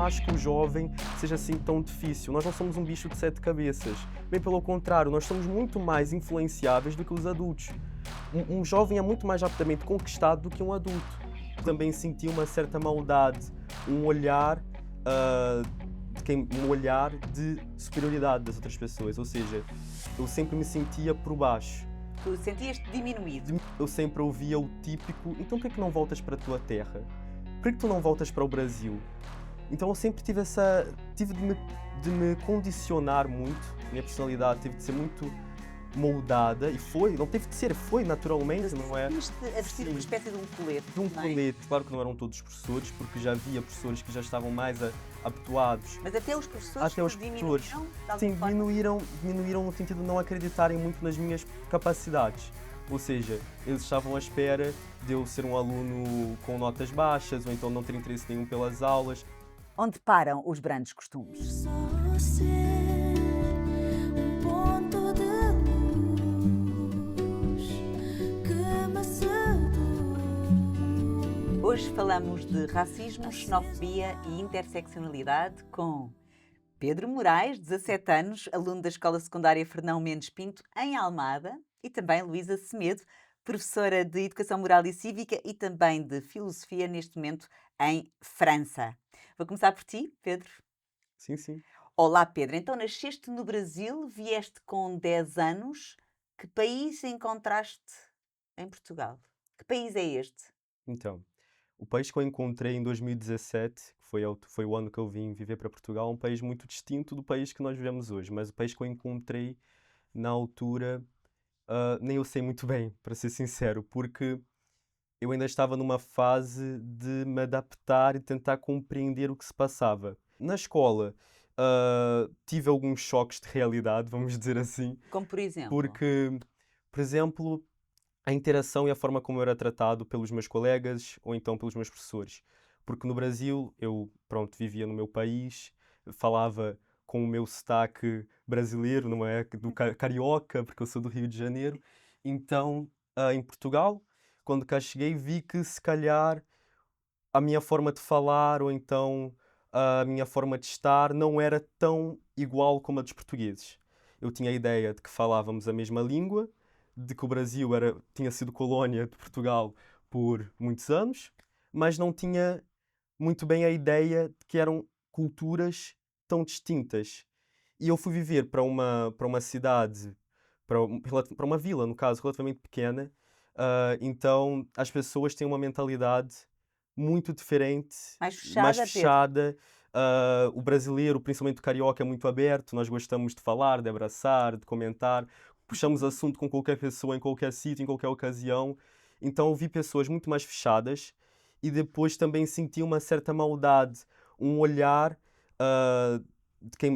acho que o jovem seja assim tão difícil. Nós não somos um bicho de 7 cabeças. Bem pelo contrário, nós somos muito mais influenciáveis do que os adultos. Um jovem é muito mais rapidamente conquistado do que um adulto. Também senti uma certa maldade, um olhar, um olhar de superioridade das outras pessoas. Ou seja, eu sempre me sentia por baixo. Tu sentias-te diminuído. Eu sempre ouvia o típico: então por que não voltas para a tua terra? Por que tu não voltas para o Brasil? Então eu sempre tive tive de me condicionar muito, a minha personalidade teve de ser muito moldada, e não teve de ser, foi naturalmente, não é? Sentiste a vestir Sim. uma espécie de um colete. De um não é? colete. Claro que não eram todos os professores, porque já havia professores que já estavam mais habituados. Mas até os professores Até os diminuíram, professores, de alguma sim, forma? diminuíram no sentido de não acreditarem muito nas minhas capacidades. Ou seja, eles estavam à espera de eu ser um aluno com notas baixas, ou então não ter interesse nenhum pelas aulas. Onde param os brandos costumes? Só você, um ponto de luz que me seduz. Hoje falamos de racismo, xenofobia e interseccionalidade com Pedro Moraes, 17 anos, aluno da Escola Secundária Fernão Mendes Pinto, em Almada, e também Luísa Semedo, professora de Educação Moral e Cívica e também de Filosofia, neste momento em França. Vou começar por ti, Pedro. Sim, sim. Olá, Pedro. Então, nasceste no Brasil, vieste com 10 anos. Que país encontraste em Portugal? Que país é este? Então, o país que eu encontrei em 2017, que foi o ano que eu vim viver para Portugal, é um país muito distinto do país que nós vivemos hoje. Mas o país que eu encontrei na altura, nem eu sei muito bem, para ser sincero, porque eu ainda estava numa fase de me adaptar e tentar compreender o que se passava. Na escola, tive alguns choques de realidade, vamos dizer assim, Como por exemplo? porque, por exemplo, a interação e a forma como eu era tratado pelos meus colegas ou então pelos meus professores. Porque no Brasil, eu, pronto, vivia no meu país, falava com o meu sotaque brasileiro, não é? Do carioca, porque eu sou do Rio de Janeiro. Então, em Portugal, quando cá cheguei, vi que se calhar a minha forma de falar ou então a minha forma de estar não era tão igual como a dos portugueses. Eu tinha a ideia de que falávamos a mesma língua, de que o Brasil tinha sido colónia de Portugal por muitos anos, mas não tinha muito bem a ideia de que eram culturas tão distintas. E eu fui viver para uma cidade, para uma vila, no caso, relativamente pequena. Então as pessoas têm uma mentalidade muito diferente, Mais mais fechada, Pedro? fechada. O brasileiro, principalmente o carioca, é muito aberto. Nós gostamos de falar, de abraçar, de comentar. Puxamos assunto com qualquer pessoa, em qualquer sítio, em qualquer ocasião. Então eu vi pessoas muito mais fechadas e depois também senti uma certa maldade, um olhar,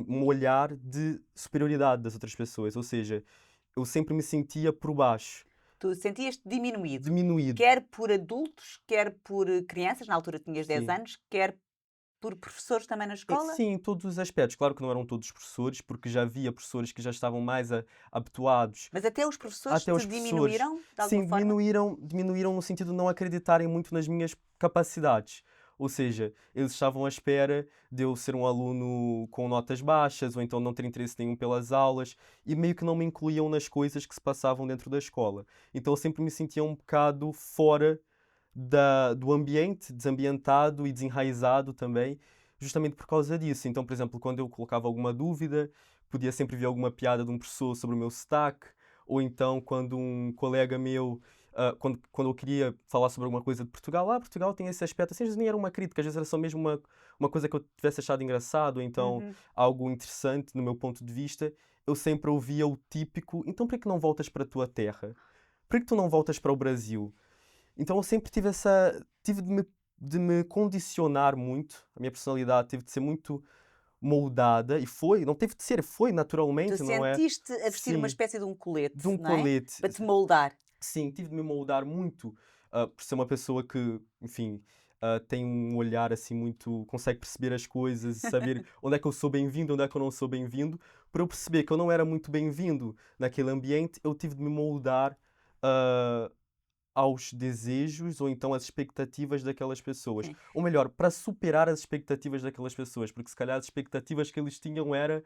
um olhar de superioridade das outras pessoas. Ou seja, eu sempre me sentia por baixo, Tu sentias-te diminuído, diminuído. quer por adultos, quer por crianças, na altura tinhas 10 Sim. anos, quer por professores também na escola? Sim, em todos os aspectos. Claro que não eram todos os professores, porque já havia professores que já estavam mais habituados. Mas até os professores Até te os professores, diminuíram, de alguma sim, forma? diminuíram no sentido de não acreditarem muito nas minhas capacidades. Ou seja, eles estavam à espera de eu ser um aluno com notas baixas, ou então não ter interesse nenhum pelas aulas, e meio que não me incluíam nas coisas que se passavam dentro da escola. Então eu sempre me sentia um bocado fora do ambiente, desambientado e desenraizado também, justamente por causa disso. Então, por exemplo, quando eu colocava alguma dúvida, podia sempre vir alguma piada de um professor sobre o meu sotaque, ou então quando um colega meu, quando eu queria falar sobre alguma coisa de Portugal, Portugal tem esse aspecto, assim, às vezes nem era uma crítica, às vezes era só mesmo uma coisa que eu tivesse achado engraçado, ou então Uhum. algo interessante no meu ponto de vista, eu sempre ouvia o típico: então por que não voltas para a tua terra? Por que tu não voltas para o Brasil? Então eu sempre tive de me condicionar muito, a minha personalidade teve de ser muito moldada, e não teve de ser, foi Tu naturalmente, não é? sentiste a vestir uma Sim, espécie de um colete, de um não é? colete. Para te moldar. Sim, tive de me moldar muito, por ser uma pessoa que, enfim, tem um olhar assim muito, consegue perceber as coisas e saber onde é que eu sou bem-vindo, onde é que eu não sou bem-vindo. Para eu perceber que eu não era muito bem-vindo naquele ambiente, eu tive de me moldar, ah, aos desejos ou então às expectativas daquelas pessoas. Sim. Ou melhor, para superar as expectativas daquelas pessoas, porque se calhar as expectativas que eles tinham era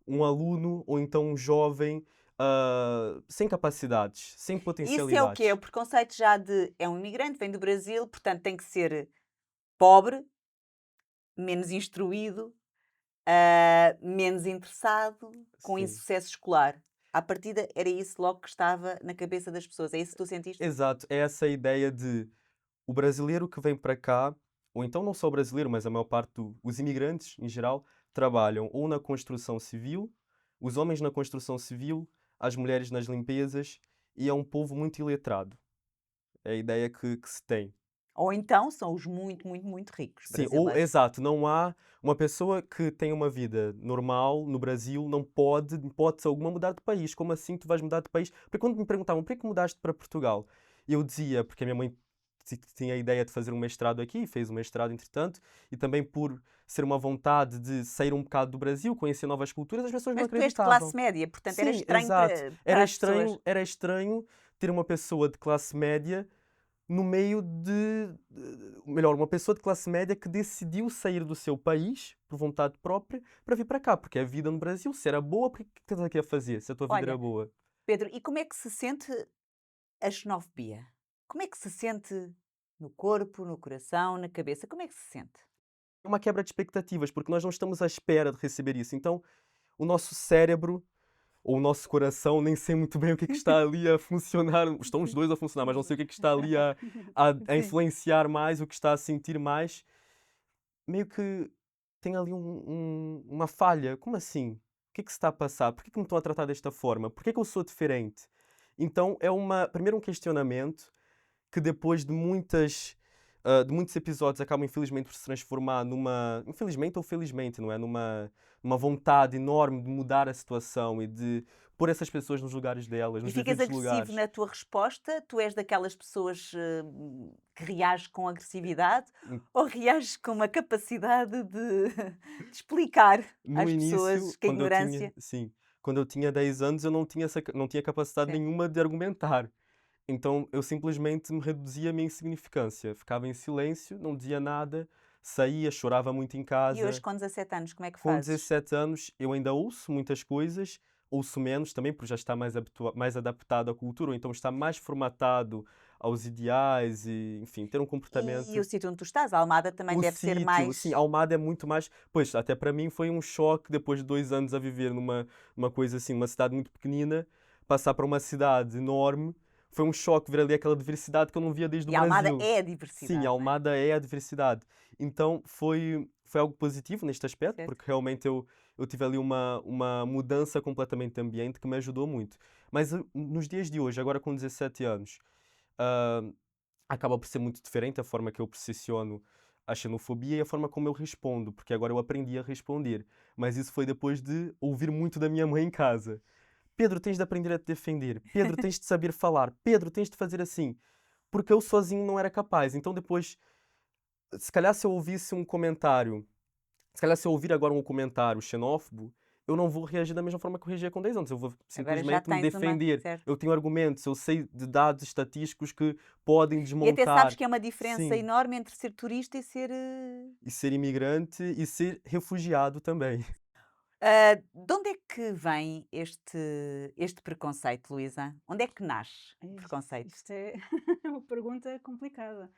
um aluno ou então um jovem sem capacidades, sem Isso é o quê? É o potencialidades. preconceito já de é um imigrante, vem do Brasil, portanto tem que ser pobre, menos instruído, menos interessado, com Sim. insucesso escolar. À partida era isso logo que estava na cabeça das pessoas. É isso que tu sentiste? Exato, é essa ideia de o brasileiro que vem para cá, ou então não só o brasileiro, mas a maior parte dos imigrantes em geral, trabalham ou na construção civil, os homens na construção civil, as mulheres nas limpezas, e é um povo muito iletrado. É a ideia que se tem. Ou então são os muito, muito, muito ricos Sim, ou brasileiros. exato, não há uma pessoa que tem uma vida normal no Brasil, não pode, de hipótese alguma, mudar de país. Como assim tu vais mudar de país? Porque quando me perguntavam por que mudaste para Portugal, eu dizia, porque a minha mãe tinha a ideia de fazer um mestrado aqui, fez um mestrado entretanto, e também por ser uma vontade de sair um bocado do Brasil, conhecer novas culturas, as pessoas não Mas tu és de classe acreditavam. média, portanto era Sim, estranho exato. para as pessoas. Era estranho ter uma pessoa de classe média no meio melhor, uma pessoa de classe média que decidiu sair do seu país por vontade própria para vir para cá, porque a vida no Brasil, se era boa, por que estás aqui a fazer, se a tua vida era Olha, boa? Pedro, e como é que se sente a xenofobia? Como é que se sente no corpo, no coração, na cabeça? Como é que se sente? É uma quebra de expectativas, porque nós não estamos à espera de receber isso. Então, o nosso cérebro ou o nosso coração, nem sei muito bem o que é que está ali a funcionar. Estão os dois a funcionar, mas não sei o que é que está ali a Sim. influenciar mais, o que está a sentir mais. Meio que tem ali uma falha. Como assim? O que é que se está a passar? Por que que me estão a tratar desta forma? Por que é que eu sou diferente? Então é primeiro um questionamento que depois de muitos episódios acabam infelizmente por se transformar infelizmente ou felizmente, não é? Numa vontade enorme de mudar a situação e de pôr essas pessoas nos lugares delas, E nos ficas devidos agressivo lugares. na tua resposta? Tu és daquelas pessoas que reages com agressividade Hum, ou reages com uma capacidade de explicar No às início, pessoas que a ignorância. sim, quando eu tinha 10 anos, eu não tinha capacidade Sim. nenhuma de argumentar. Então eu simplesmente me reduzia a minha insignificância. Ficava em silêncio, não dizia nada, saía, chorava muito em E hoje, casa. com 17 anos, como é que Com fazes? 17 anos, eu ainda ouço muitas coisas, ouço menos também, porque já está mais adaptado à cultura, ou então está mais formatado aos ideais e, enfim, ter um E o comportamento. sítio onde tu estás, a Almada, também O deve ser sítio, sim, mais. Almada é muito mais. Pois, até para mim foi um choque depois de 2 anos a viver numa coisa assim, uma cidade muito pequenina, passar para uma cidade enorme. Foi um choque ver ali aquela diversidade que eu não via desde o E a Almada Brasil. é a Sim, diversidade, não é? Almada é a diversidade. Então foi algo positivo neste aspecto, Certo? porque realmente eu tive ali uma mudança completamente de ambiente que me ajudou muito. Mas nos dias de hoje, agora com 17 anos, ah, acaba por ser muito diferente a forma que eu posiciono a xenofobia e a forma como eu respondo, porque agora eu aprendi a responder. Mas isso foi depois de ouvir muito da minha mãe em casa. Pedro, tens de aprender a te defender. Pedro, tens de saber falar. Pedro, tens de fazer assim. Porque eu sozinho não era capaz. Então depois, se calhar se eu ouvisse um comentário, se calhar se eu ouvir agora um comentário xenófobo, eu não vou reagir da mesma forma que eu reagia com 10 anos. Eu vou Agora já simplesmente me tens uma. defender. Certo? Eu tenho argumentos, eu sei de dados estatísticos que podem E até sabes desmontar. que é uma diferença Sim. enorme entre ser turista e ser. E ser imigrante e ser refugiado também. De onde é que vem este preconceito, Luísa? Onde é que nasce o preconceito? Isto é uma pergunta complicada.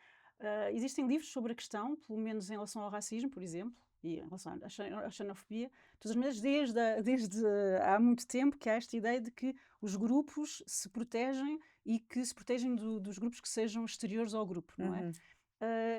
Existem livros sobre a questão, pelo menos em relação ao racismo, por exemplo, e em relação à xenofobia. De todas as maneiras, desde há muito tempo que há esta ideia de que os grupos se protegem e que se protegem dos grupos que sejam exteriores ao grupo, não é? Uhum.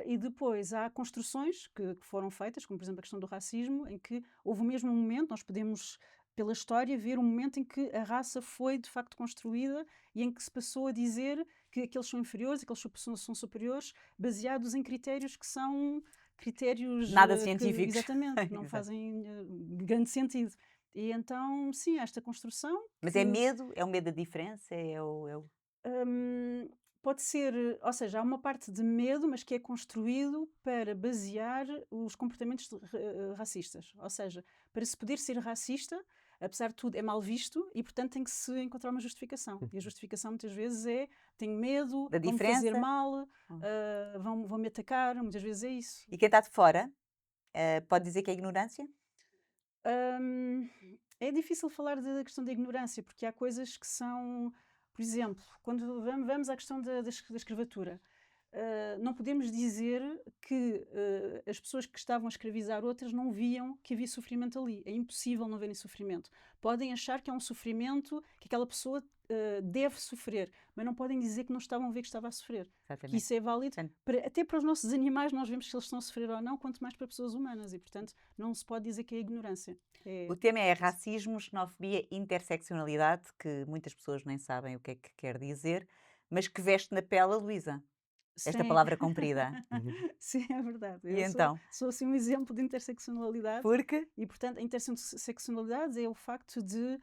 E depois há construções que foram feitas, como por exemplo a questão do racismo, em que houve mesmo um momento, nós podemos, pela história, ver um momento em que a raça foi de facto construída e em que se passou a dizer que aqueles são inferiores, aqueles são superiores, baseados em critérios que são critérios Nada que, científicos. exatamente, que não Exato. fazem grande sentido. E então, sim, há esta construção Mas que é medo? É o medo da diferença? É o... Hum, pode ser, ou seja, há uma parte de medo, mas que é construído para basear os comportamentos racistas. Ou seja, para se poder ser racista, apesar de tudo, é mal visto e, portanto, tem que se encontrar uma justificação. E a justificação, muitas vezes, é tenho medo, Da vão-me fazer diferença. mal, vão-me atacar, muitas vezes é isso. E quem está de fora, pode dizer que é ignorância? Hum, é difícil falar da questão da ignorância, porque há coisas que são, por exemplo, quando vamos à questão da escravatura, não podemos dizer que as pessoas que estavam a escravizar outras não viam que havia sofrimento ali. É impossível não verem sofrimento. Podem achar que é um sofrimento que aquela pessoa deve sofrer, mas não podem dizer que não estavam a ver que estava a sofrer. Que Exatamente. isso é válido Portanto, até para os nossos animais, nós vemos se eles estão a sofrer ou não, quanto mais para pessoas humanas. E, portanto, não se pode dizer que é ignorância. o tema é racismo, xenofobia, interseccionalidade, que muitas pessoas nem sabem o que é que quer dizer, mas que veste na pele a Luísa. Esta Sim. palavra comprida. Sim, é verdade. E Eu então? sou assim um exemplo de interseccionalidade. Porque? E, portanto, a interseccionalidade é o facto de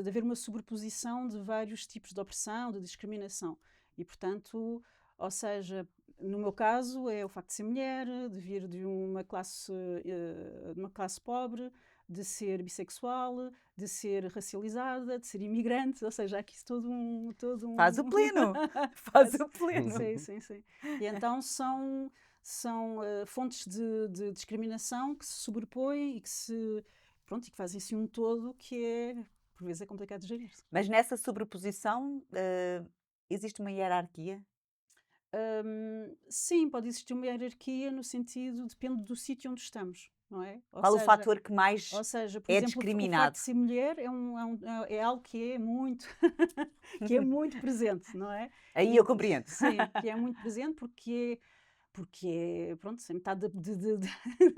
haver uma sobreposição de vários tipos de opressão, de discriminação. E, portanto, ou seja, no meu caso, é o facto de ser mulher, de vir de uma classe pobre, de ser bissexual, de ser racializada, de ser imigrante, ou seja, há aqui todo um... Faz o pleno. Faz o Sim, pleno. sim, sim. E então são fontes de discriminação que se sobrepõem e que pronto, e que fazem assim um todo que é, por vezes, é complicado de gerir. Mas nessa sobreposição, existe uma hierarquia? Sim, pode existir uma hierarquia no sentido, depende do sítio onde estamos, não é? Ou Qual o seja, fator que mais ou seja, por é exemplo, o facto discriminado? de ser mulher é algo que é muito, que é muito presente, não é? Aí E eu compreendo. sim, que é muito presente porque é, pronto, é metade,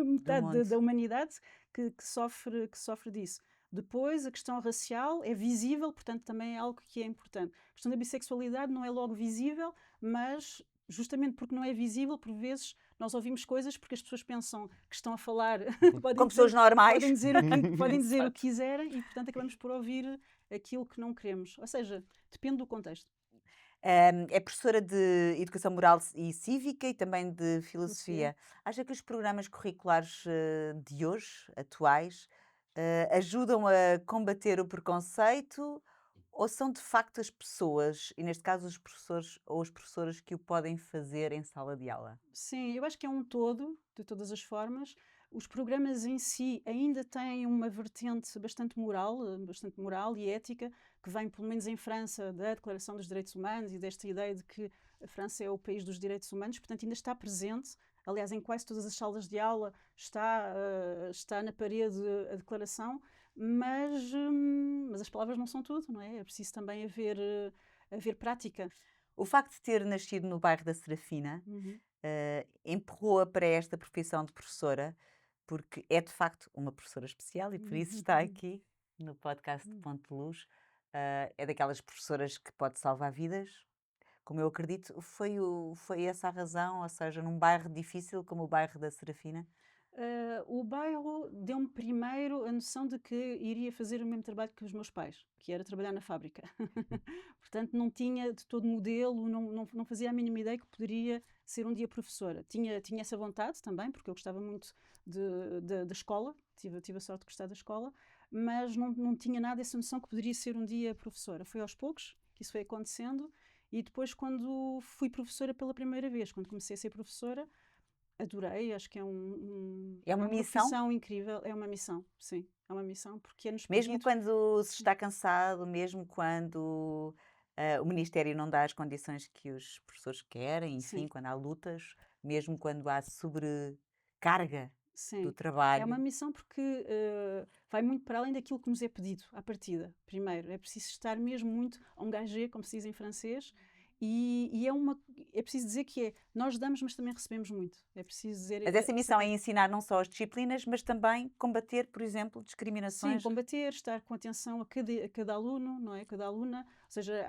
metade mundo. da humanidade que sofre disso. Depois, a questão racial é visível, portanto, também é algo que é importante. A questão da bissexualidade não é logo visível, mas justamente porque não é visível, por vezes nós ouvimos coisas porque as pessoas pensam que estão a falar, Com pessoas normais. podem dizer o que quiserem e, portanto, acabamos por ouvir aquilo que não queremos. Ou seja, depende do contexto. É professora de Educação Moral e Cívica e também de Filosofia. Acha que os programas curriculares de hoje, atuais, ajudam a combater o preconceito ou são de facto as pessoas, e neste caso os professores ou as professoras, que o podem fazer em sala de aula? Sim, eu acho que é um todo, de todas as formas. Os programas em si ainda têm uma vertente bastante moral e ética, que vem, pelo menos em França, da Declaração dos Direitos Humanos e desta ideia de que a França é o país dos direitos humanos, portanto, ainda está presente. Aliás, em quase todas as salas de aula está na parede a declaração, mas as palavras não são tudo, não é? É preciso também haver prática. O facto de ter nascido no bairro da Serafina empurrou-a para esta profissão de professora, porque é de facto uma professora especial e por isso está aqui no podcast de Ponto de Luz. É daquelas professoras que pode salvar vidas, como eu acredito. Foi essa a razão, ou seja, num bairro difícil como o bairro da Serafina? O bairro deu-me primeiro a noção de que iria fazer o mesmo trabalho que os meus pais, que era trabalhar na fábrica. Portanto, não tinha de todo modelo, não fazia a mínima ideia que poderia ser um dia professora. Tinha essa vontade também, porque eu gostava muito da escola, tive a sorte de gostar da escola, mas não tinha nada essa noção que poderia ser um dia professora. Foi aos poucos que isso foi acontecendo e depois, quando fui professora pela primeira vez, quando comecei a ser professora, adorei, acho que é É uma uma missão? profissão incrível, é uma missão, sim, é uma missão, porque é-nos Mesmo pedido. quando se está cansado, mesmo quando o Ministério não dá as condições que os professores querem, enfim, Sim, quando há lutas, mesmo quando há sobrecarga do sim. É uma trabalho. missão porque vai muito para além daquilo que nos é pedido à partida. Primeiro, é preciso estar mesmo muito engagé, como se diz em francês, e é preciso dizer que nós damos, mas também recebemos muito. É preciso dizer. Mas essa missão é ensinar não só as disciplinas, mas também combater, por exemplo, Sim, discriminações. combater, estar com atenção a cada aluno, não é? Cada aluna, ou seja,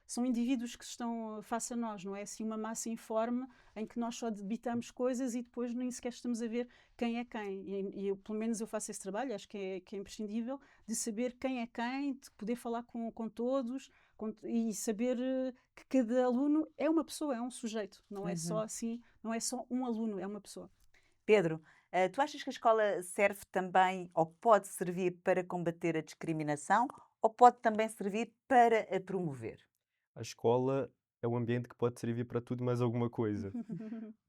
são indivíduos que estão face a nós, não é assim uma massa informe em que nós só debitamos coisas e depois nem sequer estamos a ver quem é quem. E pelo menos eu faço esse trabalho, acho que é imprescindível, de saber quem é quem, de poder falar com todos e saber que cada aluno é uma pessoa, é um sujeito, não é só assim, não é só um aluno, é uma pessoa. Pedro, Tu achas que a escola serve também, ou pode servir para combater a discriminação, ou pode também servir para a promover? A escola é um ambiente que pode servir para tudo e mais alguma coisa.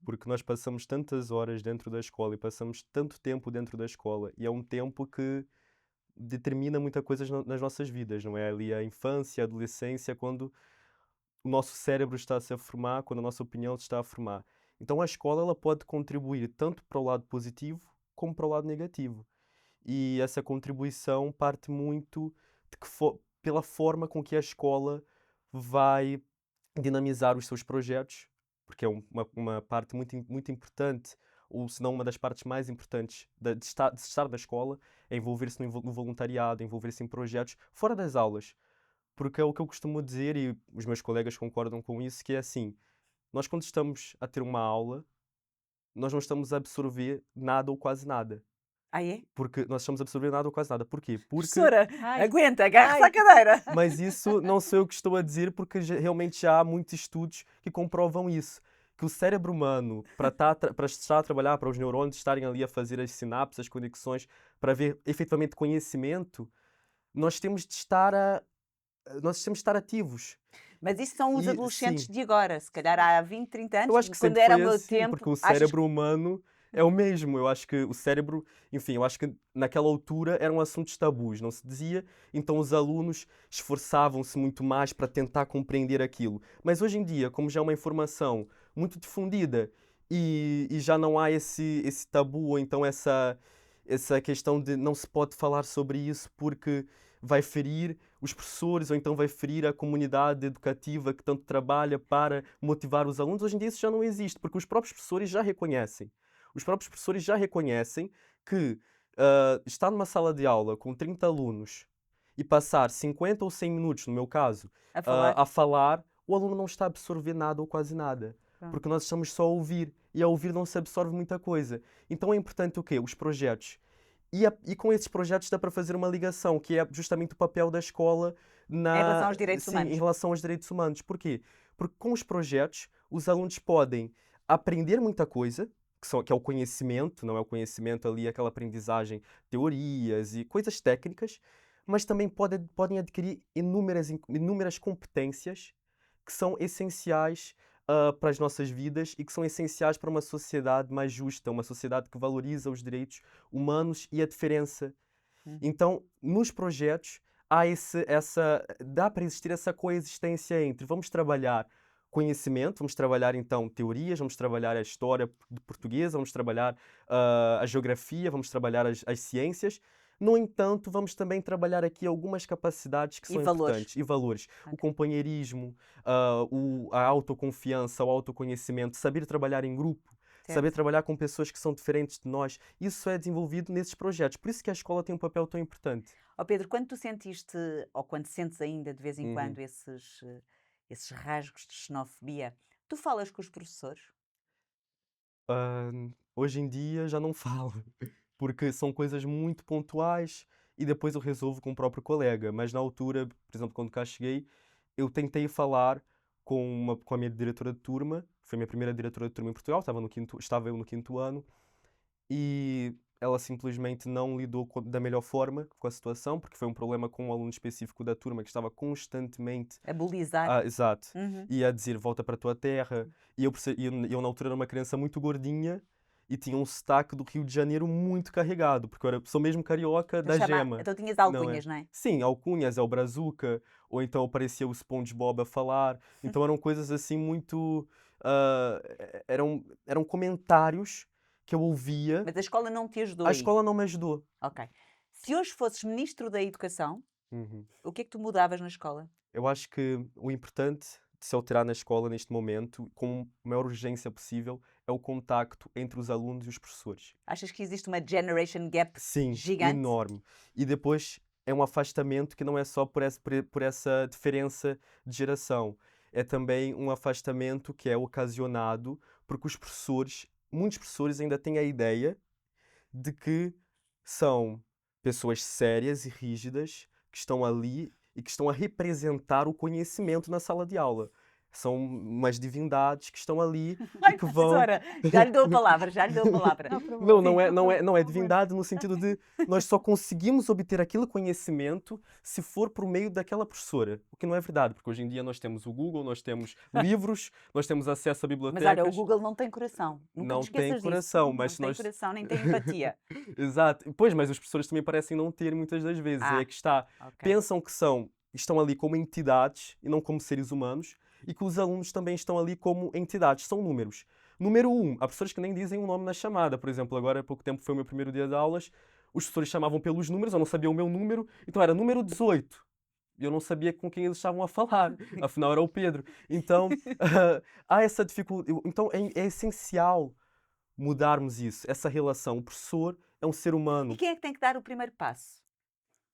Porque nós passamos tantas horas dentro da escola e passamos tanto tempo dentro da escola, e é um tempo que determina muita coisa nas nossas vidas, não é? Ali a infância, a adolescência, quando o nosso cérebro está-se a formar, quando a nossa opinião se está a formar. Então a escola ela pode contribuir tanto para o lado positivo como para o lado negativo. E essa contribuição parte muito pela forma com que a escola vai dinamizar os seus projetos, porque é uma parte muito importante, ou se não uma das partes mais importantes de estar na escola, é envolver-se no voluntariado, envolver-se em projetos fora das aulas. Porque é o que eu costumo dizer, e os meus colegas concordam com isso, que é assim, nós quando estamos a ter uma aula, nós não estamos a absorver nada ou quase nada. Ah, é? Porque nós estamos a absorver nada ou quase nada. Porquê? Porque... Professora, Ai. aguenta, agarra-se Ai. à cadeira. Mas isso não sou eu que estou a dizer, porque realmente já há muitos estudos que comprovam isso. Que o cérebro humano, para estar a trabalhar, para os neurônios estarem ali a fazer as sinapses, as conexões, para haver efetivamente conhecimento, nós temos de estar ativos. Mas isso são os E, adolescentes sim. de agora, se calhar há 20, 30 anos, Eu acho que quando sempre era o foi meu assim, tempo. porque o achas cérebro humano é o mesmo. Eu acho que o cérebro, enfim, eu acho que naquela altura eram assuntos tabus, não se dizia, então os alunos esforçavam-se muito mais para tentar compreender aquilo. Mas hoje em dia, como já é uma informação muito difundida e já não há esse tabu, ou então essa questão de não se pode falar sobre isso porque vai ferir os professores ou então vai ferir a comunidade educativa que tanto trabalha para motivar os alunos. Hoje em dia isso já não existe, porque os próprios professores já reconhecem. Os próprios professores já reconhecem que estar numa sala de aula com 30 alunos e passar 50 ou 100 minutos, no meu caso, a falar? a falar, o aluno não está a absorver nada ou quase nada. Pronto. Porque nós estamos só a ouvir, e a ouvir não se absorve muita coisa. Então é importante o quê? Os projetos. E com esses projetos dá para fazer uma ligação, que é justamente o papel da escola Em relação aos direitos sim, humanos. em relação aos direitos humanos. Porquê? Porque com os projetos, os alunos podem aprender muita coisa, que é o conhecimento, não é o conhecimento ali, aquela aprendizagem, teorias e coisas técnicas, mas também podem adquirir inúmeras competências que são essenciais para as nossas vidas e que são essenciais para uma sociedade mais justa, uma sociedade que valoriza os direitos humanos e a diferença. Então, nos projetos, dá para existir essa coexistência entre vamos trabalhar conhecimento, vamos trabalhar então teorias, vamos trabalhar a história portuguesa, vamos trabalhar a geografia, vamos trabalhar as ciências. No entanto, vamos também trabalhar aqui algumas capacidades que E são valores. importantes. E valores. O Ok. companheirismo, a autoconfiança, o autoconhecimento, saber trabalhar em grupo, Certo. saber trabalhar com pessoas que são diferentes de nós. Isso é desenvolvido nesses projetos. Por isso que a escola tem um papel tão importante. Ó Pedro, quando tu sentiste, ou quando sentes ainda de vez em Uhum. quando esses rasgos de xenofobia, tu falas com os professores? Hoje em dia já não falo, porque são coisas muito pontuais e depois eu resolvo com o próprio colega. Mas na altura, por exemplo, quando cá cheguei, eu tentei falar com a minha diretora de turma, que foi a minha primeira diretora de turma em Portugal, estava eu no quinto ano, e ela simplesmente não lidou da melhor forma com a situação, porque foi um problema com um aluno específico da turma que estava constantemente A bullyizar? exato. Uhum. E a dizer volta para a tua terra. E eu na altura era uma criança muito gordinha e tinha um sotaque do Rio de Janeiro muito carregado, porque sou mesmo carioca da gema. Então tinhas Não é? alcunhas, não é? Sim, alcunhas, é o Brazuca, ou então aparecia o SpongeBob a falar. Então eram coisas assim muito. Eram comentários que eu ouvia. Mas a escola não te ajudou A aí? escola não me ajudou. Ok. Se hoje fosses ministro da Educação, Uhum. o que é que tu mudavas na escola? Eu acho que o importante de se alterar na escola neste momento, com a maior urgência possível, é o contacto entre os alunos e os professores. Achas que existe uma generation gap Sim, gigante? enorme. E depois é um afastamento que não é só por essa diferença de geração. É também um afastamento que é ocasionado porque muitos professores ainda têm a ideia de que são pessoas sérias e rígidas que estão ali e que estão a representar o conhecimento na sala de aula. São umas divindades que estão ali e Ai, que vão. professora, já lhe dou a palavra, já lhe dou a palavra. Não há problema. Não, Sim, não é, não há não é problema. divindade no sentido de nós só conseguimos obter aquele conhecimento se for por meio daquela professora. O que não é verdade, porque hoje em dia nós temos o Google, nós temos livros, nós temos acesso a Mas olha, o bibliotecas. Google não tem coração. Nunca te Não tem esqueças disso. coração, Não mas se tem nós. coração, nem tem empatia. Exato. Pois, mas os professores também parecem não ter muitas das vezes. Aí Ah, é que está. ok. Pensam que estão ali como entidades e não como seres humanos, e que os alunos também estão ali como entidades, são números. Número 1, há professores que nem dizem o nome na chamada. Por exemplo, agora há pouco tempo foi o meu primeiro dia de aulas, os professores chamavam pelos números, eu não sabia o meu número, então era número 18. E eu não sabia com quem eles estavam a falar, afinal era o Pedro. Então, há essa dificuldade. Então, é essencial mudarmos isso, essa relação. O professor é um ser E humano, quem é que tem que dar o primeiro passo?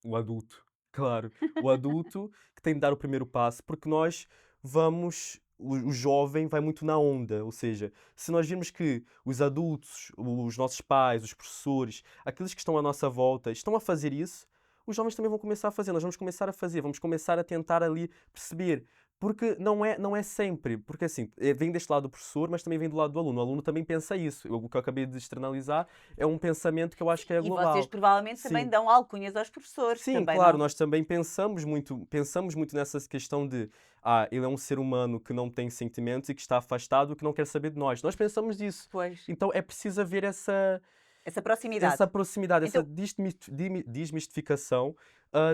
o adulto, claro. O adulto que tem de dar o primeiro passo, porque nós vamos. O jovem vai muito na onda, ou seja, se nós virmos que os adultos, os nossos pais, os professores, aqueles que estão à nossa volta, estão a fazer isso, os jovens também vão começar a fazer. Nós vamos começar a fazer, vamos começar a tentar ali perceber. Porque não é sempre, porque assim, vem deste lado do professor, mas também vem do lado do aluno. O aluno também pensa isso. O que eu acabei de externalizar é um pensamento que eu acho que é E global. vocês provavelmente também Sim. dão alcunhas aos professores. Sim, Também claro, não? nós também pensamos muito nessa questão de, ele é um ser humano que não tem sentimentos e que está afastado e que não quer saber de nós. Nós pensamos disso. Pois, Então é preciso haver essa proximidade. proximidade, essa Então, desmistificação,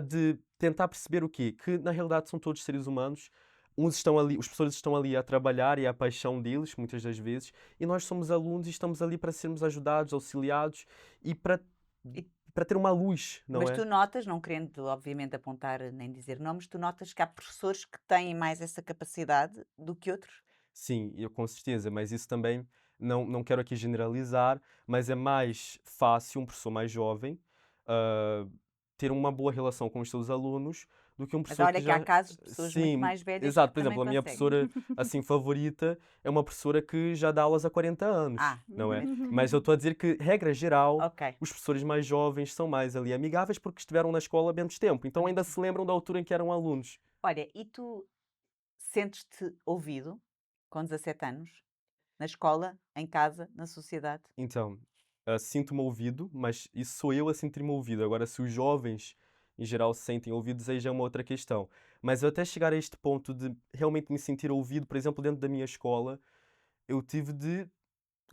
de tentar perceber o quê? Que na realidade são todos seres humanos. Uns estão ali, os professores estão ali a trabalhar e é a paixão deles, muitas das vezes, e nós somos alunos e estamos ali para sermos ajudados, auxiliados e E- para ter uma luz, não mas é? tu notas, não querendo obviamente apontar nem dizer nomes, tu notas que há professores que têm mais essa capacidade do que outros? Sim, eu com certeza, mas isso também não quero aqui generalizar, mas é mais fácil um professor mais jovem ah, ter uma boa relação com os seus alunos do que um Mas professor que olha que há já. casos de pessoas muito Sim, mais velhas que exato. Por também exemplo, a minha conseguem. professora assim favorita é uma professora que já dá aulas há 40 anos, Ah, não é? mas- Mas eu estou a dizer que, regra geral, ok. os professores mais jovens são mais ali amigáveis porque estiveram na escola há menos tempo, então ainda se lembram da altura em que eram alunos. Olha, e tu sentes-te ouvido com 17 anos? Na escola, em casa, na sociedade? Então, sinto-me ouvido, mas isso sou eu a sentir-me ouvido. Agora, se os jovens, em geral, se sentem ouvidos, aí já é uma outra questão. Mas eu até chegar a este ponto de realmente me sentir ouvido, por exemplo, dentro da minha escola, eu tive de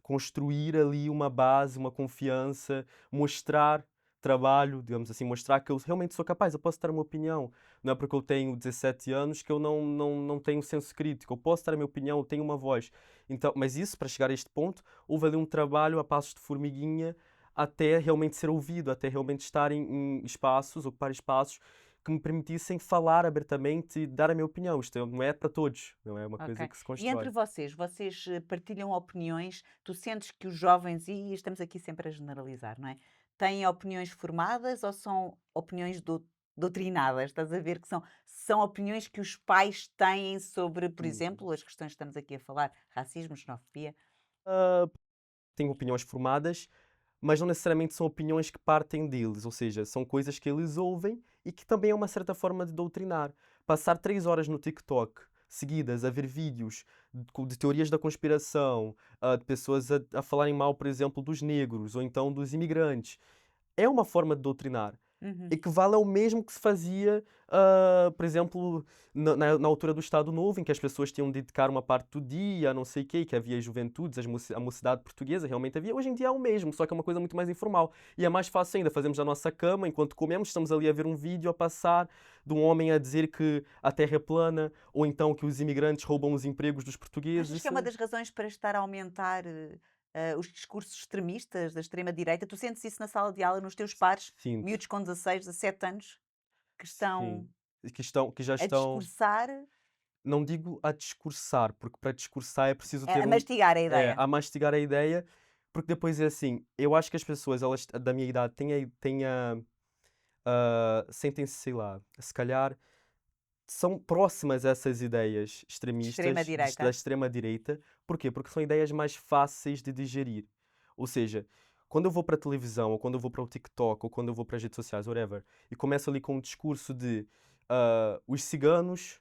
construir ali uma base, uma confiança, mostrar trabalho, digamos assim, mostrar que eu realmente sou capaz, eu posso dar uma opinião. Não é porque eu tenho 17 anos que eu não tenho senso crítico. Eu posso dar a minha opinião, eu tenho uma voz. Então, mas isso, para chegar a este ponto, houve ali um trabalho a passos de formiguinha até realmente ser ouvido, até realmente estar em espaços, ocupar espaços que me permitissem falar abertamente e dar a minha opinião. Isto não é para todos, não é uma coisa Ok. que se E entre constrói. vocês partilham opiniões? Tu sentes que os jovens, e estamos aqui sempre a generalizar, não é? Têm opiniões formadas ou são opiniões doutrinadas? Estás a ver que são opiniões que os pais têm sobre, por exemplo, as questões que estamos aqui a falar, racismo, xenofobia? Ah, Tenho opiniões formadas, mas não necessariamente são opiniões que partem deles, ou seja, são coisas que eles ouvem e que também é uma certa forma de doutrinar. Passar 3 horas no TikTok seguidas a ver vídeos de teorias da conspiração, de pessoas a falarem mal, por exemplo, dos negros ou então dos imigrantes, é uma forma de doutrinar. Uhum. Equivale ao mesmo que se fazia, por exemplo, na altura do Estado Novo, em que as pessoas tinham de dedicar uma parte do dia a não sei o quê, que havia juventudes, a mocidade portuguesa, realmente havia. Hoje em dia é o mesmo, só que é uma coisa muito mais informal. E é mais fácil ainda, fazemos a nossa cama, enquanto comemos, estamos ali a ver um vídeo a passar de um homem a dizer que a terra é plana, ou então que os imigrantes roubam os empregos dos portugueses. Achas que é uma das razões para estar a aumentar os discursos extremistas da extrema-direita? Tu sentes isso na sala de aula, nos teus pares, Sinto, miúdos com 16, 17 anos, que estão sim. Que já a estão, discursar, não digo a discursar, porque para discursar é preciso a ter mastigar a ideia? a mastigar a ideia, porque depois é assim, eu acho que as pessoas, elas da minha idade, sentem-se, sei lá, se calhar são próximas a essas ideias De extremistas da extrema-direita? extrema-direita. Porquê? Porque são ideias mais fáceis de digerir. Ou seja, quando eu vou para a televisão, ou quando eu vou para o TikTok, ou quando eu vou para as redes sociais, whatever, e começo ali com um discurso de os ciganos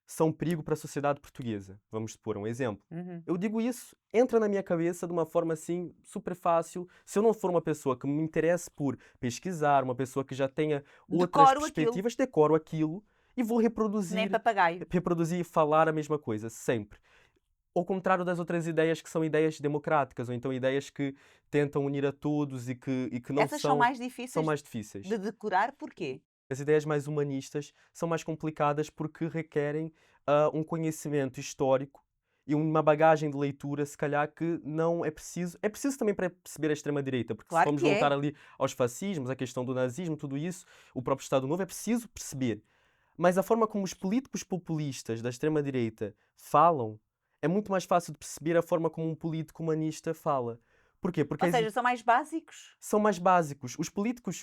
são perigo para a sociedade portuguesa. Vamos supor um exemplo. Uhum. Eu digo isso, entra na minha cabeça de uma forma assim super fácil. Se eu não for uma pessoa que me interesse por pesquisar, uma pessoa que já tenha outras Decoro aquilo, perspectivas, decoro aquilo e vou nem reproduzir papagaio. e falar a mesma coisa, sempre. Ao contrário das outras ideias que são ideias democráticas, ou então ideias que tentam unir a todos e que não Essas são são, mais são difíceis mais difíceis. de decorar, porquê? As ideias mais humanistas são mais complicadas porque requerem um conhecimento histórico e uma bagagem de leitura, se calhar, que não é preciso. É preciso também para perceber a extrema-direita, porque se Claro formos que voltar é. ali aos fascismos, a questão do nazismo, tudo isso, o próprio Estado Novo, é preciso perceber. Mas a forma como os políticos populistas da extrema-direita falam é muito mais fácil de perceber a forma como um político humanista fala. Porquê? Porque Ou seja, são mais básicos. são mais básicos. Os políticos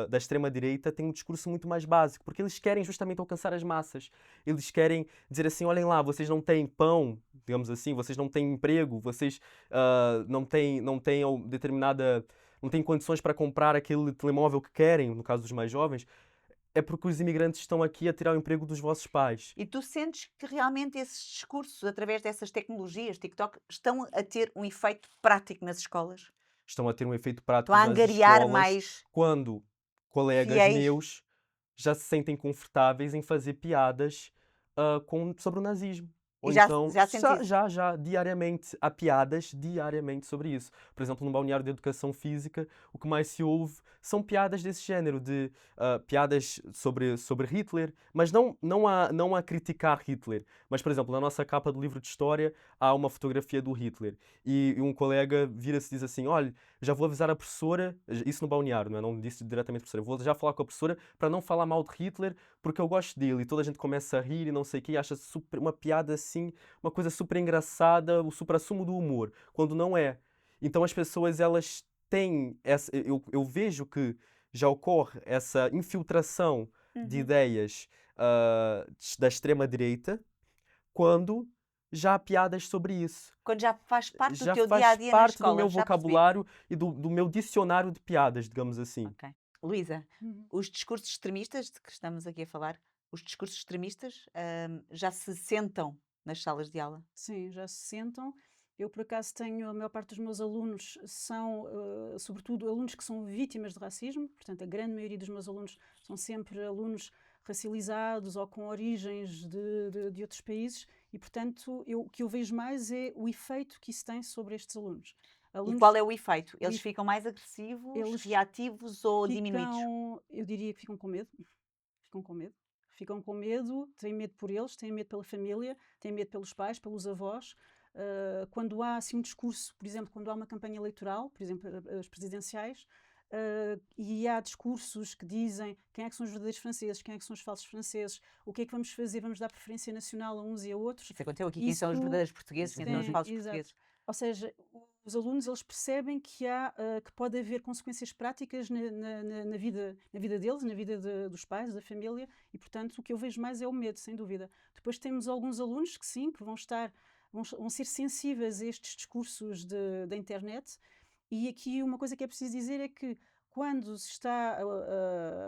da extrema-direita têm um discurso muito mais básico, porque eles querem justamente alcançar as massas. Eles querem dizer assim: olhem lá, vocês não têm pão, digamos assim, vocês não têm emprego, vocês não têm determinada. Não têm condições para comprar aquele telemóvel que querem, no caso dos mais jovens. É porque os imigrantes estão aqui a tirar o emprego dos vossos pais. E tu sentes que realmente esses discursos, através dessas tecnologias, TikTok, estão a ter um efeito prático nas escolas? Estão a ter um efeito Estão prático a nas angariar escolas mais quando colegas fiéis? meus já se sentem confortáveis em fazer piadas sobre o nazismo. E Ou já, então, já sentiste? diariamente, há piadas diariamente sobre isso. Por exemplo, no balneário de educação física, o que mais se ouve são piadas desse género, de piadas sobre Hitler, mas não a criticar Hitler. Mas, por exemplo, na nossa capa do livro de história há uma fotografia do Hitler. E um colega vira-se e diz assim: olha, já vou avisar a professora, isso no balneário, não é? Não disse diretamente a professora, vou já falar com a professora para não falar mal de Hitler, porque eu gosto dele. E toda a gente começa a rir e não sei o quê, e acha uma piada assim, uma coisa super engraçada, o supra-sumo do humor, quando não é. Então as pessoas, elas têm essa, eu vejo que já ocorre essa infiltração de Uhum. ideias da extrema-direita quando já há piadas sobre isso. Quando já faz parte do Já teu dia a faz dia na parte do escola, meu já percebi. vocabulário e do meu dicionário de piadas, digamos assim. Ok. Luísa, Uhum. os discursos extremistas de que estamos aqui a falar, os discursos extremistas já se sentam nas salas de aula? Sim, já se sentam. Eu, por acaso, tenho, a maior parte dos meus alunos são, sobretudo, alunos que são vítimas de racismo, portanto, a grande maioria dos meus alunos são sempre alunos racializados ou com origens de outros países e, portanto, o que eu vejo mais é o efeito que isso tem sobre estes alunos. E Alunos, qual é o efeito? o Eles efe- ficam mais agressivos, eles reativos ou diminuídos? eu diria que ficam com medo, ficam com medo. Ficam com medo, têm medo por eles, têm medo pela família, têm medo pelos pais, pelos avós. Quando há assim um discurso, por exemplo, quando há uma campanha eleitoral, por exemplo, as presidenciais, e há discursos que dizem quem é que são os verdadeiros franceses, quem é que são os falsos franceses, o que é que vamos fazer, vamos dar preferência nacional a uns e a outros. Isso aconteceu aqui. Quem são os Isso- verdadeiros portugueses, quem são os Sim, falsos exato. portugueses? Ou seja, os alunos eles percebem que que pode haver consequências práticas na vida deles, na vida dos pais, da família, e portanto o que eu vejo mais é o medo, sem dúvida. Depois temos alguns alunos que sim, que vão ser sensíveis a estes discursos da internet, e aqui uma coisa que é preciso dizer é que quando se está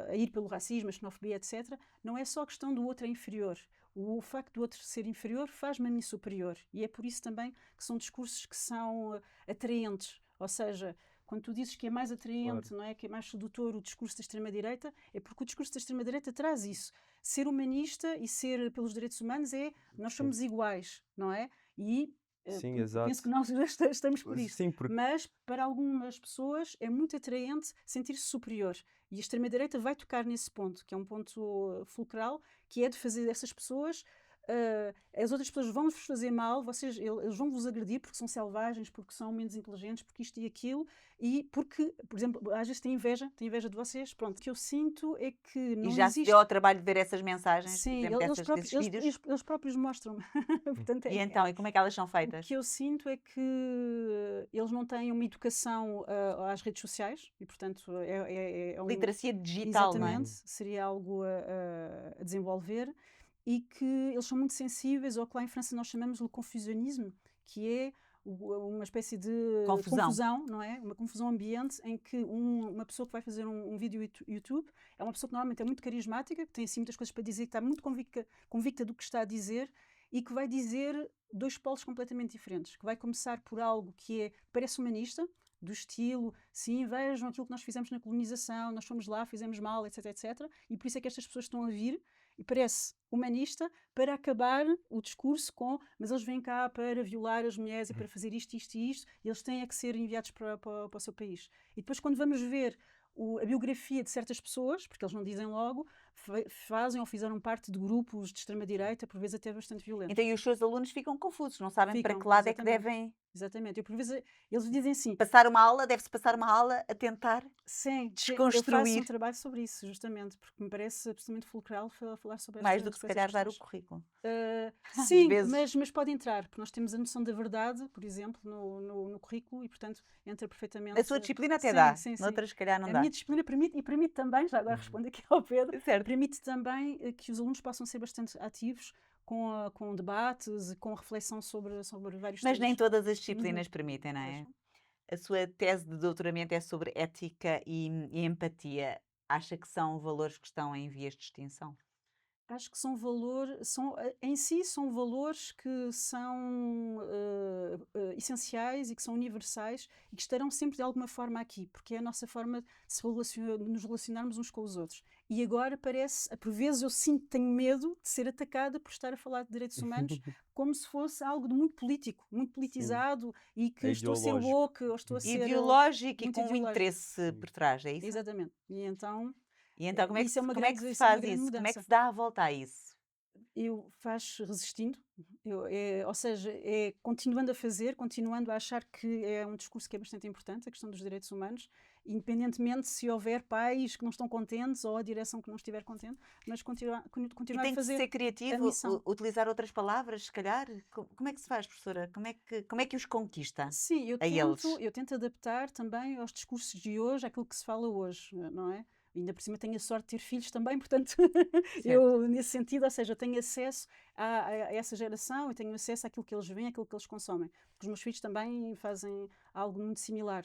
a ir pelo racismo, a xenofobia, etc., não é só a questão do outro é inferior. O facto do outro ser inferior faz-me a mim superior. E é por isso também que são discursos que são atraentes. Ou seja, quando tu dizes que é mais atraente, não é? Que é mais sedutor o discurso da extrema-direita, é porque o discurso da extrema-direita traz isso. Ser humanista e ser pelos direitos humanos é nós somos iguais, não é? E Sim, penso exato. que nós já estamos por isso. Sim, porque Mas para algumas pessoas é muito atraente sentir-se superior. E a extrema-direita vai tocar nesse ponto, que é um ponto fulcral, que é de fazer dessas pessoas. As outras pessoas vão-vos fazer mal, eles vão vos agredir porque são selvagens, porque são menos inteligentes, porque isto e aquilo, e porque, por exemplo, às vezes têm inveja de vocês. Pronto, o que eu sinto é que não E já se existe. deu ao trabalho de ver essas mensagens, por Sim, exemplo, desses vídeos? eles próprios mostram-me. Portanto, E então, e como é que elas são o feitas? que eu sinto é que eles não têm uma educação às redes sociais e, portanto, Literacia digital, não é? exatamente, seria algo a desenvolver e que eles são muito sensíveis ao que lá em França nós chamamos de confusionismo, que é uma espécie de Confusão. não é? Uma confusão ambiente em que uma pessoa que vai fazer um vídeo YouTube é uma pessoa que normalmente é muito carismática, que tem assim muitas coisas para dizer, que está muito convicta do que está a dizer e que vai dizer dois polos completamente diferentes, que vai começar por algo que parece humanista, do estilo, sim, vejam aquilo que nós fizemos na colonização, nós fomos lá, fizemos mal, etc, etc. E por isso é que estas pessoas estão a vir e parece humanista para acabar o discurso com mas eles vêm cá para violar as mulheres e para fazer isto, isto e isto, e eles têm é que ser enviados para o seu país. E depois quando vamos ver a biografia de certas pessoas, porque eles não dizem logo, fazem ou fizeram parte de grupos de extrema-direita, por vezes até bastante violentos. Então, e os seus alunos ficam confusos, não sabem para Ficam, que lado é que exatamente. devem Exatamente. Eu, por vezes, eles dizem assim, passar uma aula, deve-se passar uma aula a tentar sim, eu faço desconstruir um trabalho sobre isso, justamente, porque me parece absolutamente fulcral falar sobre mais do que se sobre calhar essas dar o questões. currículo. Sim, vezes. mas pode entrar, porque nós temos a noção da verdade, por exemplo, no currículo e, portanto, entra perfeitamente. A sua disciplina até Sim, dá, sim, sim. noutras se calhar não A dá. minha disciplina permite, e permite também, já agora respondo aqui ao Pedro, Certo. permite também que os alunos possam ser bastante ativos com debates e com reflexão sobre vários Mas nem temas. todas as disciplinas permitem, não é? Pois. A sua tese de doutoramento é sobre ética e empatia. Acha que são valores que estão em vias de extinção? Acho que são valores, em si são valores que são essenciais e que são universais e que estarão sempre de alguma forma aqui, porque é a nossa forma de nos relacionarmos uns com os outros. E agora parece, por vezes eu tenho medo de ser atacada por estar a falar de direitos humanos como se fosse algo de muito político, muito politizado e que É estou a ser ideológico. woke ou estou a ser Ideológico e muito com um ideológico. interesse por trás, é isso? Exatamente. E então, E então como é que, isso é uma como é que se isso é uma faz grande isso? Como é que mudança. se dá a volta a isso? Eu faço resistindo, ou seja, continuando a fazer, continuando a achar que é um discurso que é bastante importante, a questão dos direitos humanos, independentemente se houver pais que não estão contentes ou a direção que não estiver contente, mas E continuar tem a que fazer ser a criativo, missão. utilizar outras palavras, se calhar? Como é que se faz, professora? Como é que os conquista Sim, a eles? eu tento adaptar também aos discursos de hoje, àquilo que se fala hoje, não é? Ainda por cima tenho a sorte de ter filhos também, portanto, Certo. eu, nesse sentido, ou seja, tenho acesso a essa geração e tenho acesso àquilo que eles veem, àquilo que eles consomem. Porque os meus filhos também fazem algo muito similar.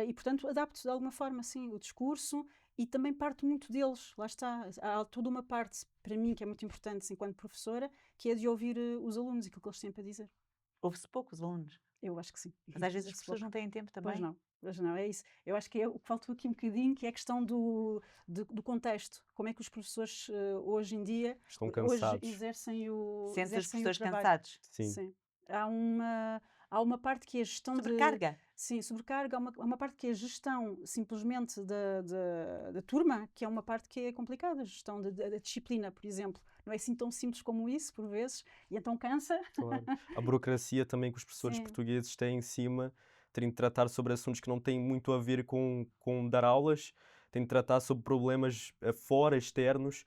E, portanto, adapto de alguma forma, sim, o discurso e também parto muito deles. Lá está. Há toda uma parte, para mim, que é muito importante enquanto professora, que é de ouvir os alunos e aquilo que eles têm para dizer. Ouve-se poucos alunos, Eu acho que sim. mas às vezes as Ouve-se pessoas pouco. não têm tempo Pois também. não, pois não, é isso. Eu acho que é o que faltou aqui um bocadinho, que é a questão do contexto. Como é que os professores hoje em dia Estão hoje cansados. exercem Sente os exercem o professores trabalho. cansados. Sim. Sim. Há uma parte que é a gestão Sobrecarga. Sim, sobrecarga. Há uma parte que é a gestão simplesmente da turma, que é uma parte que é complicada. A gestão da disciplina, por exemplo. Não é assim tão simples como isso, por vezes, e então cansa. Claro. A burocracia também que os professores Sim. portugueses têm em cima, terem de tratar sobre assuntos que não têm muito a ver com dar aulas, têm de tratar sobre problemas fora, externos,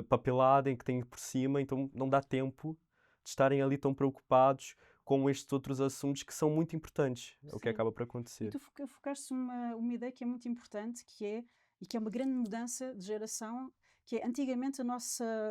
papelada em que têm por cima, então não dá tempo de estarem ali tão preocupados com estes outros assuntos que são muito importantes. É o que Sim. acaba por E acontecer. tu focaste uma ideia que é muito importante, que é uma grande mudança de geração, que é antigamente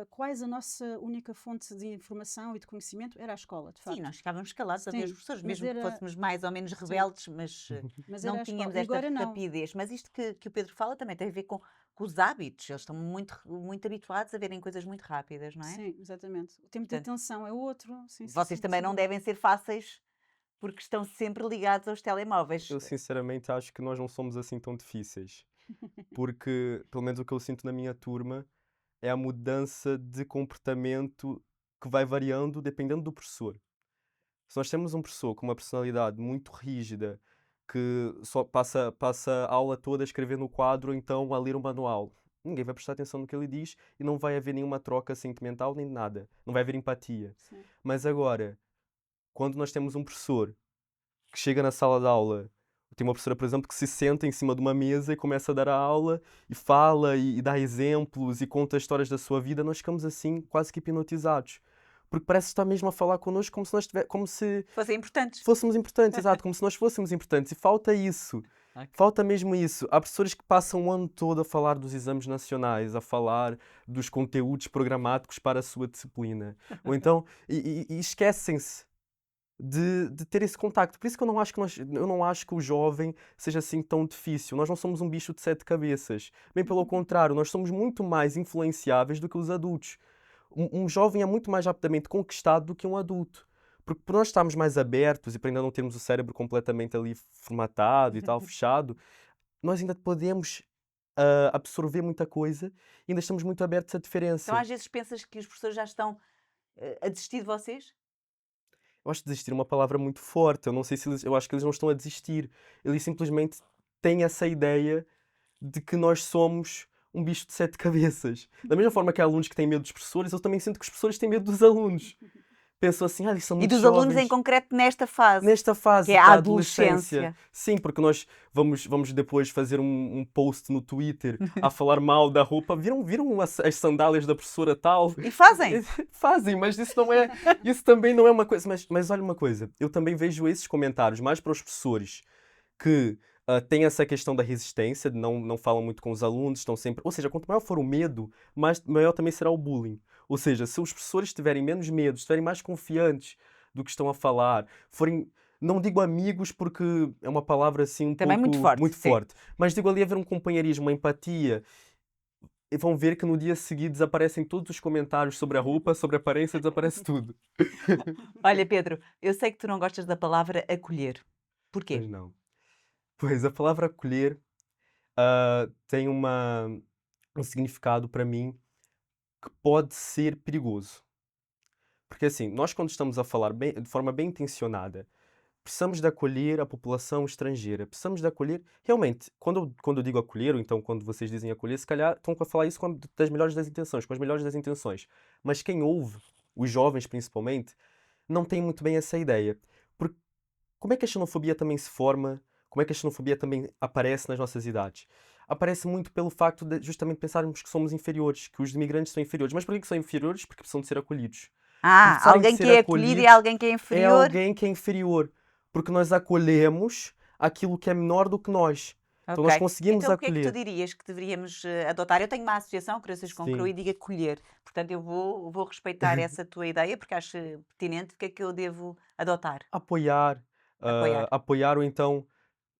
quase a nossa única fonte de informação e de conhecimento era a escola, de Sim, facto. nós ficávamos calados a ver os Sim, professores, mas mesmo que era, fôssemos mais ou menos rebeldes, mas mas não era a escola. tínhamos E esta agora não. rapidez. Mas isto que o Pedro fala também tem a ver com os hábitos. Eles estão muito habituados a verem coisas muito rápidas, não é? Sim, exatamente. O tempo de Portanto, atenção é outro. Sim, sim, vocês sim, também sem não dúvida. devem ser fáceis porque estão sempre ligados aos telemóveis. Eu sinceramente acho que nós não somos assim tão difíceis, porque pelo menos o que eu sinto na minha turma é a mudança de comportamento que vai variando dependendo do professor. Se nós temos um professor com uma personalidade muito rígida, que só passa a aula toda a escrever no quadro ou então a ler o manual, ninguém vai prestar atenção no que ele diz e não vai haver nenhuma troca sentimental nem nada. Não vai haver empatia. Sim. Mas agora, quando nós temos um professor que chega na sala de aula, tem uma professora, por exemplo, que se senta em cima de uma mesa e começa a dar a aula e fala e dá exemplos e conta histórias da sua vida, nós ficamos assim quase que hipnotizados. Porque parece que está mesmo a falar connosco como se Fossem importantes. fôssemos importantes, exato, como se nós fôssemos importantes. E falta isso. Ok. Falta mesmo isso. Há professores que passam o ano todo a falar dos exames nacionais, a falar dos conteúdos programáticos para a sua disciplina. Ou então, e esquecem-se de ter esse contacto. Por isso que eu não acho que o jovem seja assim tão difícil. Nós não somos um bicho de 7 cabeças. Bem pelo contrário, nós somos muito mais influenciáveis do que os adultos. Um jovem é muito mais rapidamente conquistado do que um adulto. Porque por nós estarmos mais abertos e por ainda não termos o cérebro completamente ali formatado e tal, fechado, nós ainda podemos absorver muita coisa e ainda estamos muito abertos à Então, diferença. às vezes, pensas que os professores já estão a desistir de vocês? Eu acho que desistir é uma palavra muito forte. Eu não sei se eu acho que eles não estão a desistir. Eles simplesmente têm essa ideia de que nós somos um bicho de 7 cabeças. Da mesma forma que há alunos que têm medo dos professores, eu também sinto que os professores têm medo dos alunos. Pensam assim, eles são E muito dos alunos em jovens. concreto nesta fase, Nesta que fase é a da adolescência. adolescência. Sim, porque nós vamos depois fazer um post no Twitter a falar mal da roupa. Viram as sandálias da professora tal? E fazem. Fazem, mas isso não é. Isso também não é uma coisa. Mas olha uma coisa, eu também vejo esses comentários mais para os professores que têm essa questão da resistência, não falam muito com os alunos, estão sempre. Ou seja, quanto maior for o medo, maior também será o bullying. Ou seja, se os professores tiverem menos medo, estiverem mais confiantes do que estão a falar, forem. Não digo amigos porque é uma palavra assim um Também muito pouco forte, muito sim. forte, mas digo ali haver um companheirismo, uma empatia, e vão ver que no dia seguinte desaparecem todos os comentários sobre a roupa, sobre a aparência, desaparece tudo. Olha, Pedro, eu sei que tu não gostas da palavra acolher. Pois Porquê? não. Pois a palavra acolher tem um significado para mim que pode ser perigoso. Porque assim, nós quando estamos a falar de forma bem intencionada, precisamos de acolher a população estrangeira, precisamos de acolher, realmente, quando eu digo acolher, ou então quando vocês dizem acolher, se calhar estão a falar isso das melhores das intenções, com as melhores das intenções. Mas quem ouve, os jovens principalmente, não tem muito bem essa ideia. Porque como é que a xenofobia também se forma? Como é que a xenofobia também aparece nas nossas idades? Aparece muito pelo facto de justamente pensarmos que somos inferiores, que os imigrantes são inferiores. Mas porquê que são inferiores? Porque precisam de ser acolhidos. Ah, Por precisarem de alguém que ser é acolhido e acolhidos, alguém que é é inferior. alguém que é inferior. Porque nós acolhemos aquilo que é menor do que nós. Então nós Ok. conseguimos Então, o que é que tu acolher. dirias que deveríamos adotar? Eu tenho uma associação, Corações com Cru, Sim. e digo acolher. Portanto, eu vou respeitar essa tua ideia, porque acho pertinente. O que é que eu devo adotar? Apoiar, Apoiar. apoiar ou então,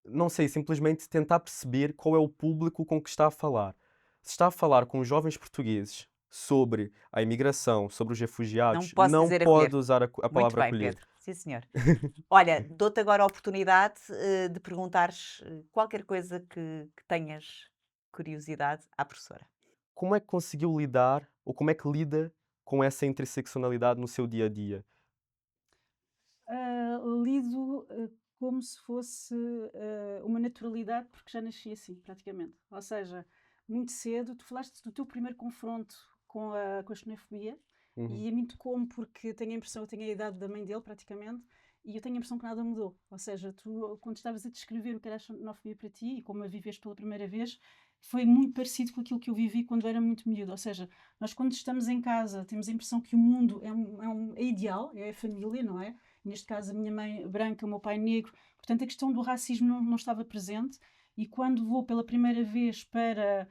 não sei, simplesmente tentar perceber qual é o público com que está a falar. Se está a falar com os jovens portugueses sobre a imigração, sobre os Não refugiados, posso não dizer pode acolher. usar a Muito palavra bem, acolher. Pedro. Sim, senhor. Olha, dou-te agora a oportunidade de perguntares qualquer coisa que tenhas curiosidade à professora. Como é que conseguiu lidar, ou como é que lida com essa interseccionalidade no seu dia a dia? Lido como se fosse uma naturalidade, porque já nasci assim, praticamente. Ou seja, muito cedo, tu falaste do teu primeiro confronto com a xenofobia, Uhum. e é muito como, porque tenho a impressão, eu tenho a idade da mãe dele, praticamente, e eu tenho a impressão que nada mudou. Ou seja, tu, quando estavas a descrever o que era a xenofobia para ti e como a viveste pela primeira vez, foi muito parecido com aquilo que eu vivi quando era muito miúdo. Ou seja, nós quando estamos em casa temos a impressão que o mundo é ideal, é a família, não é? Neste caso a minha mãe branca, o meu pai negro, portanto a questão do racismo não estava presente, e quando vou pela primeira vez para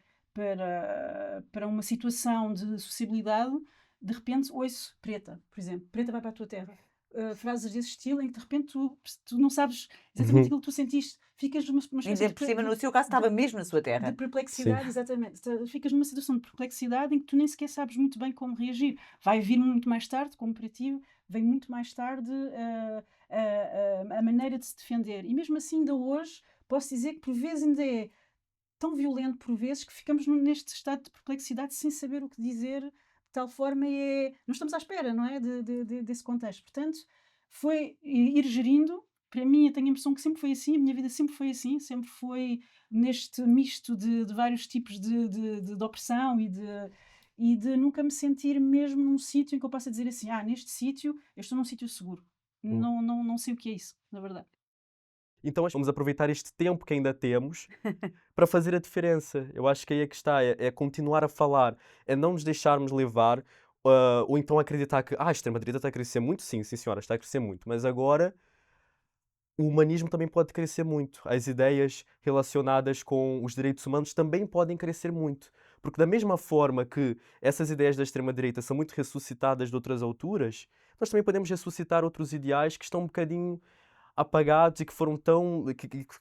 uma situação de sociabilidade, de repente ouço preta, por exemplo, preta vai para a tua terra. Frases desse estilo em que de repente tu não sabes exatamente aquilo que tu sentiste, ficas numa espécie Ainda por cima, no seu caso, estava mesmo na sua de terra. Sim. perplexidade, exatamente. Ficas numa situação de perplexidade em que tu nem sequer sabes muito bem como reagir. Vai vir muito mais tarde, como para ti, vem muito mais tarde a maneira de se defender. E mesmo assim, ainda hoje, posso dizer que por vezes ainda é tão violento, por vezes, que ficamos neste estado de perplexidade sem saber o que dizer, de tal forma não estamos à espera, não é? Desse contexto. Portanto, foi ir gerindo. Para mim, eu tenho a impressão que sempre foi assim, a minha vida sempre foi assim, sempre foi neste misto de vários tipos de opressão e de nunca me sentir mesmo num sítio em que eu possa dizer assim, neste sítio, eu estou num sítio seguro. Hum. Não sei o que é isso, na verdade. Então vamos aproveitar este tempo que ainda temos para fazer a diferença. Eu acho que aí é que está, é continuar a falar, é não nos deixarmos levar, ou então acreditar que a extrema-direita está a crescer muito, sim, sim senhora, está a crescer muito, mas agora o humanismo também pode crescer muito. As ideias relacionadas com os direitos humanos também podem crescer muito. Porque da mesma forma que essas ideias da extrema-direita são muito ressuscitadas de outras alturas, nós também podemos ressuscitar outros ideais que estão um bocadinho apagados e que foram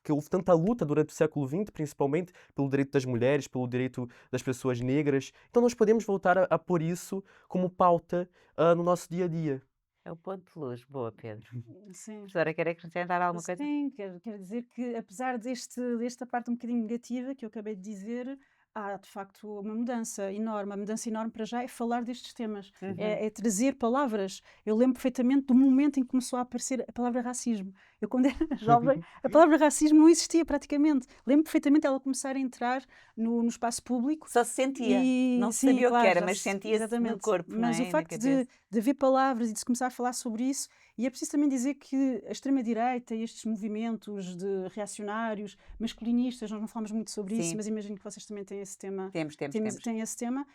que houve tanta luta durante o século XX, principalmente pelo direito das mulheres, pelo direito das pessoas negras. Então nós podemos voltar a pôr isso como pauta no nosso dia a dia. É o ponto de luz. Boa, Pedro. Sim. Professora, quer acrescentar alguma coisa? Sim, quero dizer que apesar desta parte um bocadinho negativa que eu acabei de dizer, há de facto uma mudança enorme. A mudança enorme para já é falar destes temas, é trazer palavras. Eu lembro perfeitamente do momento em que começou a aparecer a palavra racismo. Eu, quando era jovem, a palavra racismo não existia praticamente. Lembro perfeitamente ela começar a entrar no espaço público. Só se sentia. Não se sim, sabia o que claro, era, já mas sentia-se no exatamente. corpo, não Mas é? o Na facto cabeça. de haver palavras e de se começar a falar sobre isso, e é preciso também dizer que a extrema-direita e estes movimentos de reacionários, masculinistas, nós não falamos muito sobre isso, Sim. mas imagino que vocês também têm esse tema. Temos. Têm esse tema,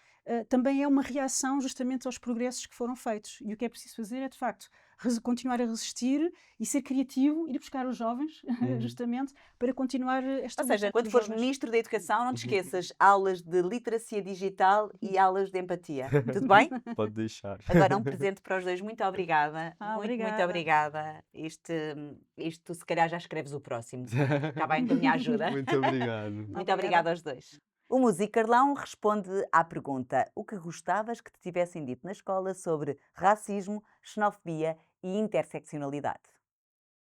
também é uma reação justamente aos progressos que foram feitos. E o que é preciso fazer é, de facto, continuar a resistir e ser criativo, ir buscar os jovens, justamente, para continuar esta Ou seja, luta quando dos fores jovens. Ministro da Educação, não te esqueças aulas de literacia digital e aulas de empatia. Tudo bem? Pode deixar. Agora um presente para os dois. Muito obrigada. Muito Obrigada. obrigada. Isto se calhar já escreves o próximo. Está bem com a minha ajuda? Muito obrigado. Muito obrigada aos dois. O Músico Carlão responde à pergunta: o que gostavas que te tivessem dito na escola sobre racismo, xenofobia e interseccionalidade?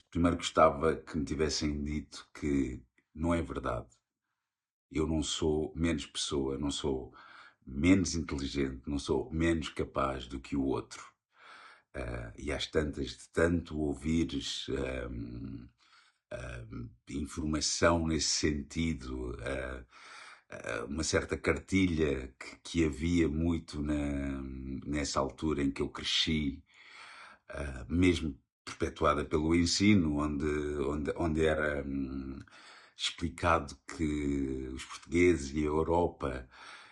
Primeiro gostava que me tivessem dito que não é verdade. Eu não sou menos pessoa, não sou menos inteligente, não sou menos capaz do que o outro. E às tantas, de tanto ouvires informação nesse sentido, uma certa cartilha que havia muito nessa altura em que eu cresci, mesmo perpetuada pelo ensino, onde era explicado que os portugueses e a Europa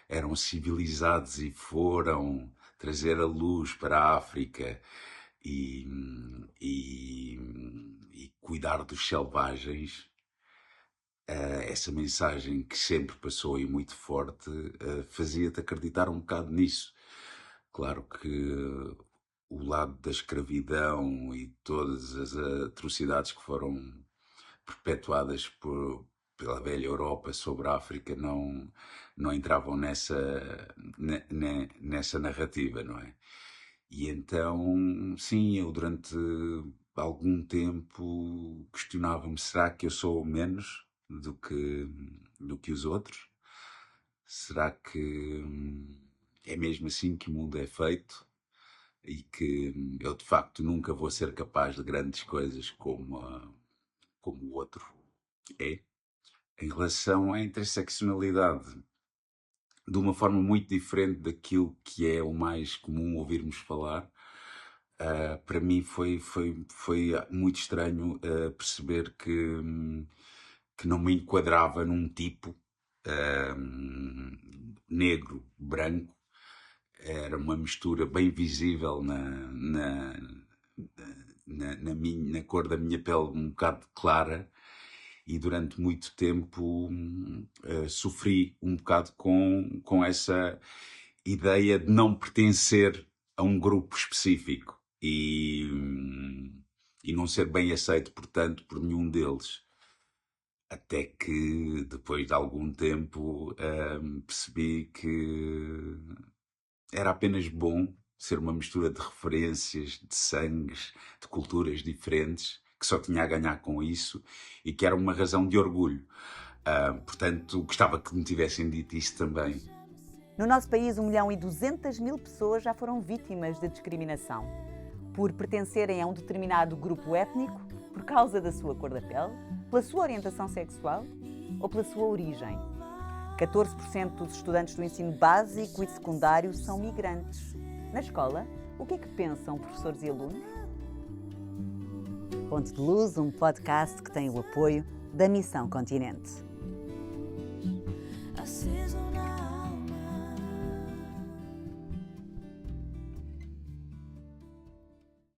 eram civilizados e foram trazer a luz para a África e cuidar dos selvagens. Essa mensagem que sempre passou e muito forte fazia-te acreditar um bocado nisso. Claro que o lado da escravidão e todas as atrocidades que foram perpetuadas pela velha Europa sobre a África não entravam nessa narrativa, não é? E então, sim, eu durante algum tempo questionava-me, será que eu sou menos do que os outros? Será que é mesmo assim que o mundo é feito? E que eu de facto nunca vou ser capaz de grandes coisas como o outro é? Em relação à interseccionalidade, de uma forma muito diferente daquilo que é o mais comum ouvirmos falar, para mim foi muito estranho perceber que não me enquadrava num tipo negro, branco. Era uma mistura bem visível na cor da minha pele, um bocado clara, e durante muito tempo sofri um bocado com essa ideia de não pertencer a um grupo específico e não ser bem aceito, portanto, por nenhum deles. Até que, depois de algum tempo, percebi que era apenas bom ser uma mistura de referências, de sangues, de culturas diferentes, que só tinha a ganhar com isso e que era uma razão de orgulho. Portanto, gostava que me tivessem dito isso também. No nosso país, 1.200.000 pessoas já foram vítimas de discriminação por pertencerem a um determinado grupo étnico, por causa da sua cor da pele, pela sua orientação sexual ou pela sua origem. 14% dos estudantes do ensino básico e secundário são migrantes. Na escola, o que é que pensam professores e alunos? Ponto de Luz, um podcast que tem o apoio da Missão Continente.